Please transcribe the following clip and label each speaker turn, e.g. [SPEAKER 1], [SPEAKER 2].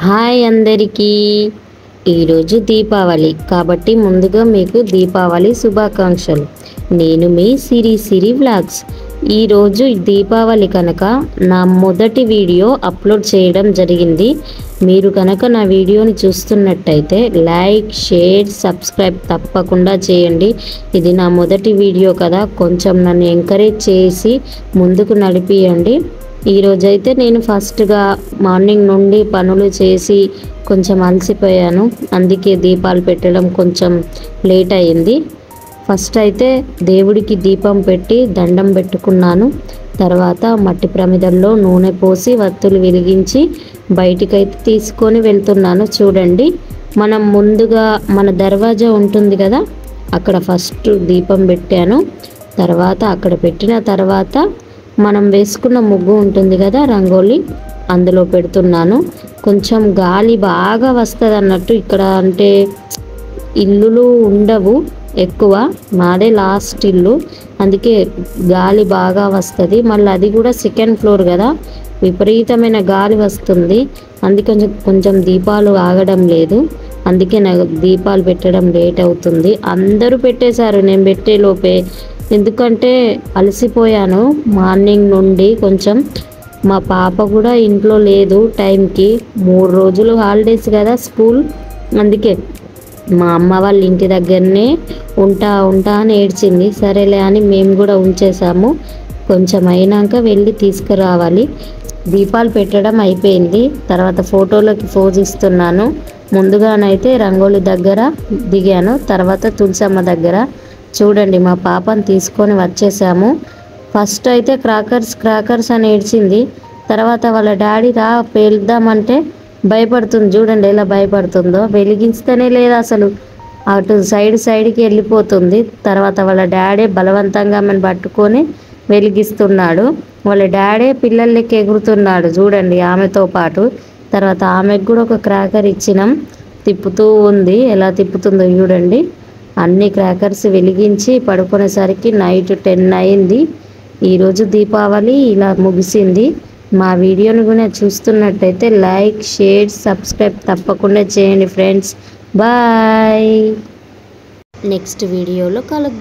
[SPEAKER 1] Hi అందరికీ ఈరోజు దీపావళి కాబట్టి ముందుగా మీకు దీపావళి శుభాకాంక్షలు. నేను మీ సిరి వ్లాగ్స్. ఈరోజు దీపావళి కనుక నా మొదటి వీడియో అప్లోడ్ చేయడం జరిగింది. మీరు కనుక నా వీడియోని చూస్తున్నట్టయితే లైక్, షేర్, సబ్స్క్రైబ్ తప్పకుండా చేయండి. ఇది నా మొదటి వీడియో కదా, కొంచెం నన్ను ఎంకరేజ్ చేసి ముందుకు నడిపియండి. ఈరోజైతే నేను ఫస్ట్గా మార్నింగ్ నుండి పనులు చేసి కొంచెం అలసిపోయాను, అందుకే దీపాలు పెట్టడం కొంచెం లేట్ అయింది. ఫస్ట్ అయితే దేవుడికి దీపం పెట్టి దండం పెట్టుకున్నాను. తర్వాత మట్టి ప్రమిదల్లో నూనె పోసి వత్తులు వెలిగించి బయటికైతే తీసుకొని వెళ్తున్నాను. చూడండి, మనం ముందుగా మన దర్వాజా ఉంటుంది కదా, అక్కడ ఫస్ట్ దీపం పెట్టాను. తర్వాత అక్కడ పెట్టిన తర్వాత మనం వేసుకున్న ముగ్గు ఉంటుంది కదా, రంగోలి, అందులో పెడుతున్నాను. కొంచెం గాలి బాగా వస్తుంది అన్నట్టు, ఇక్కడ అంటే ఇల్లులు ఉండవు ఎక్కువ, మాదే లాస్ట్ ఇల్లు, అందుకే గాలి బాగా వస్తుంది. మళ్ళీ అది కూడా సెకండ్ ఫ్లోర్ కదా, విపరీతమైన గాలి వస్తుంది. అందుకే కొంచెం దీపాలు ఆగడం లేదు, అందుకే నాకు దీపాలు పెట్టడం లేట్ అవుతుంది. అందరూ పెట్టేశారు నేను పెట్టే లోపే, ఎందుకంటే అలసిపోయాను మార్నింగ్ నుండి. కొంచెం మా పాప కూడా ఇంట్లో లేదు టైంకి, 3 రోజులు హాలిడేస్ కదా స్కూల్, అందుకే మా అమ్మ వాళ్ళ ఇంటి దగ్గరనే ఉంటా అని ఏడ్చింది. సరేలే అని మేము కూడా ఉంచేసాము. కొంచెం అయినాక వెళ్ళి తీసుకురావాలి. దీపాలు పెట్టడం అయిపోయింది. తర్వాత ఫోటోలకి పోజ్ ఇస్తున్నాను. ముందుగానైతే రంగోలి దగ్గర దిగాను, తర్వాత తులసమ్మ దగ్గర. చూడండి, మా పాపను తీసుకొని వచ్చేసాము. ఫస్ట్ అయితే క్రాకర్స్ అని ఏడ్చింది. తర్వాత వాళ్ళ డాడీ రా పేలుద్దామంటే భయపడుతుంది. చూడండి ఎలా భయపడుతుందో, వెలిగిస్తేనే లేదు అసలు, అటు సైడ్కి వెళ్ళిపోతుంది. తర్వాత వాళ్ళ డాడీ బలవంతంగా ఆమెను పట్టుకొని వెలిగిస్తున్నాడు. వాళ్ళ డాడీ పిల్లలకి ఎగురుతున్నాడు చూడండి ఆమెతో పాటు. తర్వాత ఆమెకు కూడా ఒక క్రాకర్ ఇచ్చినాం, తిప్పుతూ ఉంది, ఎలా తిప్పుతుందో చూడండి. అన్ని క్రాకర్స్ వెలిగించి పడుకునేసరికి నైట్ 10 అయింది. ఈరోజు దీపావళి ఇలా ముగిసింది. మా వీడియోని కూడా చూస్తున్నట్టయితే లైక్, షేర్, సబ్స్క్రైబ్ తప్పకుండా చేయండి ఫ్రెండ్స్. బాయ్. నెక్స్ట్ వీడియోలో కలుద్దాం.